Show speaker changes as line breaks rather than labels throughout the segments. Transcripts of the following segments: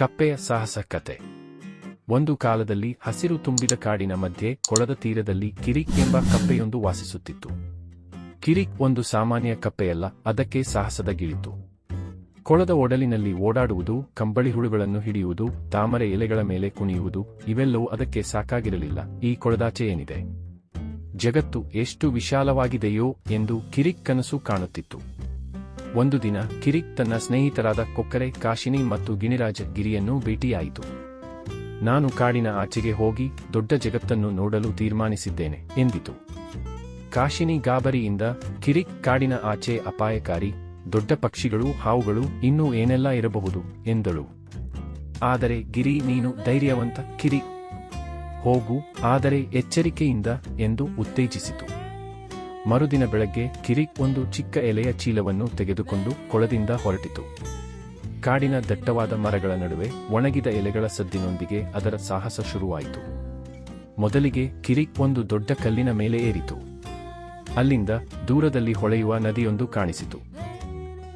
ಕಪ್ಪೆಯ ಸಾಹಸ ಕತೆ. ಒಂದು ಕಾಲದಲ್ಲಿ ಹಸಿರು ತುಂಬಿದ ಕಾಡಿನ ಮಧ್ಯೆ ಕೊಳದ ತೀರದಲ್ಲಿ ಕಿರಿಕ್ ಎಂಬ ಕಪ್ಪೆಯೊಂದು ವಾಸಿಸುತ್ತಿತ್ತು. ಕಿರಿಕ್ ಒಂದು ಸಾಮಾನ್ಯ ಕಪ್ಪೆಯಲ್ಲ, ಅದಕ್ಕೆ ಸಾಹಸದ ಗಿಳಿತು. ಕೊಳದ ಒಡಲಿನಲ್ಲಿ ಓಡಾಡುವುದು, ಕಂಬಳಿ ಹುಳುಗಳನ್ನು ಹಿಡಿಯುವುದು, ತಾಮರೆ ಎಲೆಗಳ ಮೇಲೆ ಕುಣಿಯುವುದು, ಇವೆಲ್ಲವೂ ಅದಕ್ಕೆ ಸಾಕಾಗಿರಲಿಲ್ಲ. ಈ ಕೊಳದಾಚೆ ಏನಿದೆ, ಜಗತ್ತು ಎಷ್ಟು ವಿಶಾಲವಾಗಿದೆಯೋ ಎಂದು ಕಿರಿಕ್ ಕನಸು ಕಾಣುತ್ತಿತ್ತು. ಒಂದು ದಿನ ಕಿರಿಕ್ ತನ್ನ ಸ್ನೇಹಿತರಾದ ಕೊಕ್ಕರೆ, ಕಾಶಿನಿ ಮತ್ತು ಗಿಣಿರಾಜ ಗಿರಿಯನ್ನು ಭೇಟಿಯಾಯಿತು. ನಾನು ಕಾಡಿನ ಆಚೆಗೆ ಹೋಗಿ ದೊಡ್ಡ ಜಗತ್ತನ್ನು ನೋಡಲು ತೀರ್ಮಾನಿಸಿದ್ದೇನೆ ಎಂದಿತು. ಕಾಶಿನಿ ಗಾಬರಿಯಿಂದ, ಕಿರಿಕ್, ಕಾಡಿನ ಆಚೆ ಅಪಾಯಕಾರಿ, ದೊಡ್ಡ ಪಕ್ಷಿಗಳು, ಹಾವುಗಳು, ಇನ್ನೂ ಏನೆಲ್ಲ ಇರಬಹುದು ಎಂದಳು. ಆದರೆ ಗಿರಿ, ನೀನು ಧೈರ್ಯವಂತ ಕಿರಿಕ್, ಹೋಗು, ಆದರೆ ಎಚ್ಚರಿಕೆಯಿಂದ ಎಂದು ಉತ್ತೇಜಿಸಿತು. ಮರುದಿನ ಬೆಳಗ್ಗೆ ಕಿರಿಕ್ ಒಂದು ಚಿಕ್ಕ ಎಲೆಯ ಚೀಲವನ್ನು ತೆಗೆದುಕೊಂಡು ಕೊಳದಿಂದ ಹೊರಟಿತು. ಕಾಡಿನ ದಟ್ಟವಾದ ಮರಗಳ ನಡುವೆ ಒಣಗಿದ ಎಲೆಗಳ ಸದ್ದಿನೊಂದಿಗೆ ಅದರ ಸಾಹಸ ಶುರುವಾಯಿತು. ಮೊದಲಿಗೆ ಕಿರಿಕ್ ಒಂದು ದೊಡ್ಡ ಕಲ್ಲಿನ ಮೇಲೆ ಏರಿತು. ಅಲ್ಲಿಂದ ದೂರದಲ್ಲಿ ಹೊಳೆಯುವ ನದಿಯೊಂದು ಕಾಣಿಸಿತು.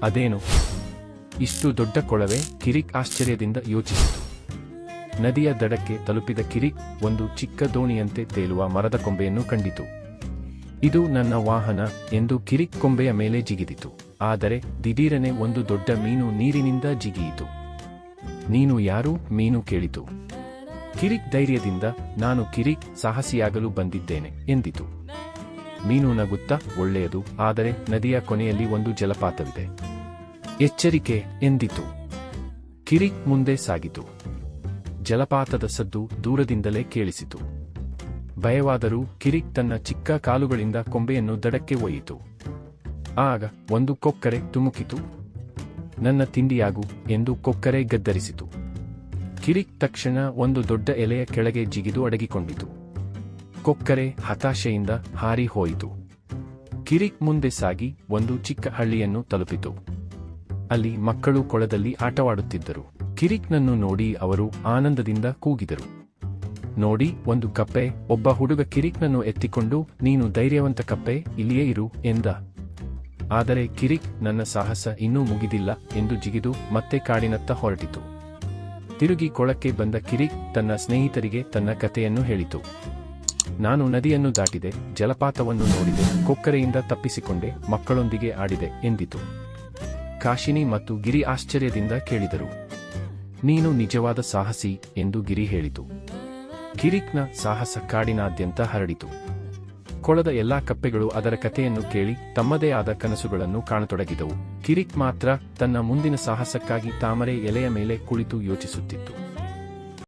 ಅದೇನು, ಇಷ್ಟು ದೊಡ್ಡ ಕೊಳವೆ? ಕಿರಿಕ್ ಆಶ್ಚರ್ಯದಿಂದ ಯೋಚಿಸಿತು. ನದಿಯ ದಡಕ್ಕೆ ತಲುಪಿದ ಕಿರಿಕ್ ಒಂದು ಚಿಕ್ಕ ದೋಣಿಯಂತೆ ತೇಲುವ ಮರದ ಕೊಂಬೆಯನ್ನು ಕಂಡಿತು. ಇದು ನನ್ನ ವಾಹನ ಎಂದು ಕಿರಿಕ್ ಕೊಂಬೆಯ ಮೇಲೆ ಜಿಗಿದಿತು. ಆದರೆ ದಿಢೀರನೆ ಒಂದು ದೊಡ್ಡ ಮೀನು ನೀರಿನಿಂದ ಜಿಗಿಯಿತು. ನೀನು ಯಾರು? ಮೀನು ಕೇಳಿತು. ಕಿರಿಕ್ ಧೈರ್ಯದಿಂದ, ನಾನು ಕಿರಿಕ್, ಸಾಹಸಿಯಾಗಲು ಬಂದಿದ್ದೇನೆ ಎಂದಿತು. ಮೀನು ನಗುತ್ತಾ, ಒಳ್ಳೆಯದು, ಆದರೆ ನದಿಯ ಕೊನೆಯಲ್ಲಿ ಒಂದು ಜಲಪಾತವಿದೆ, ಎಚ್ಚರಿಕೆ ಎಂದಿತು. ಕಿರಿಕ್ ಮುಂದೆ ಸಾಗಿತು. ಜಲಪಾತದ ಸದ್ದು ದೂರದಿಂದಲೇ ಕೇಳಿಸಿತು. ಭಯವಾದರೂ ಕಿರಿಕ್ ತನ್ನ ಚಿಕ್ಕ ಕಾಲುಗಳಿಂದ ಕೊಂಬೆಯನ್ನು ದಡಕ್ಕೆ ಒಯ್ಯಿತು. ಆಗ ಒಂದು ಕೊಕ್ಕರೆ ಧುಮುಕಿತು. ನನ್ನ ತಿಂಡಿಯಾಗು ಎಂದು ಕೊಕ್ಕರೆ ಗದ್ದರಿಸಿತು. ಕಿರಿಕ್ ತಕ್ಷಣ ಒಂದು ದೊಡ್ಡ ಎಲೆಯ ಕೆಳಗೆ ಜಿಗಿದು ಅಡಗಿಕೊಂಡಿತು. ಕೊಕ್ಕರೆ ಹತಾಶೆಯಿಂದ ಹಾರಿ ಹೋಯಿತು. ಕಿರಿಕ್ ಮುಂದೆ ಸಾಗಿ ಒಂದು ಚಿಕ್ಕ ಹಳ್ಳಿಯನ್ನು ತಲುಪಿತು. ಅಲ್ಲಿ ಮಕ್ಕಳು ಕೊಳದಲ್ಲಿ ಆಟವಾಡುತ್ತಿದ್ದರು. ಕಿರಿಕ್ನನ್ನು ನೋಡಿ ಅವರು ಆನಂದದಿಂದ ಕೂಗಿದರು. ನೋಡಿ, ಒಂದು ಕಪ್ಪೆ! ಒಬ್ಬ ಹುಡುಗ ಕಿರಿಕ್ನನ್ನು ಎತ್ತಿಕೊಂಡು, ನೀನು ಧೈರ್ಯವಂತ ಕಪ್ಪೆ, ಇಲ್ಲಿಯೇ ಇರು ಎಂದ. ಆದರೆ ಕಿರಿಕ್, ನನ್ನ ಸಾಹಸ ಇನ್ನೂ ಮುಗಿದಿಲ್ಲ ಎಂದು ಜಿಗಿದು ಮತ್ತೆ ಕಾಡಿನತ್ತ ಹೊರಟಿತು. ತಿರುಗಿ ಕೊಳಕ್ಕೆ ಬಂದ ಕಿರಿಕ್ ತನ್ನ ಸ್ನೇಹಿತರಿಗೆ ತನ್ನ ಕಥೆಯನ್ನು ಹೇಳಿತು. ನಾನು ನದಿಯನ್ನು ದಾಟಿದೆ, ಜಲಪಾತವನ್ನು ನೋಡಿದೆ, ಕೊಕ್ಕರೆಯಿಂದ ತಪ್ಪಿಸಿಕೊಂಡೆ, ಮಕ್ಕಳೊಂದಿಗೆ ಆಡಿದೆ ಎಂದಿತು. ಕಾಶಿನಿ ಮತ್ತು ಗಿರಿ ಆಶ್ಚರ್ಯದಿಂದ ಕೇಳಿದರು. ನೀನು ನಿಜವಾದ ಸಾಹಸಿ ಎಂದು ಗಿರಿ ಹೇಳಿತು. ಕಿರಿಕ್ನ ಸಾಹಸ ಕಾಡಿನಾದ್ಯಂತ ಹರಡಿತು. ಕೊಳದ ಎಲ್ಲಾ ಕಪ್ಪೆಗಳು ಅದರ ಕಥೆಯನ್ನು ಕೇಳಿ ತಮ್ಮದೇ ಆದ ಕನಸುಗಳನ್ನು ಕಾಣತೊಡಗಿದವು. ಕಿರಿಕ್ ಮಾತ್ರ ತನ್ನ ಮುಂದಿನ ಸಾಹಸಕ್ಕಾಗಿ ತಾಮರೆ ಎಲೆಯ ಮೇಲೆ ಕುಳಿತು ಯೋಚಿಸುತ್ತಿತ್ತು.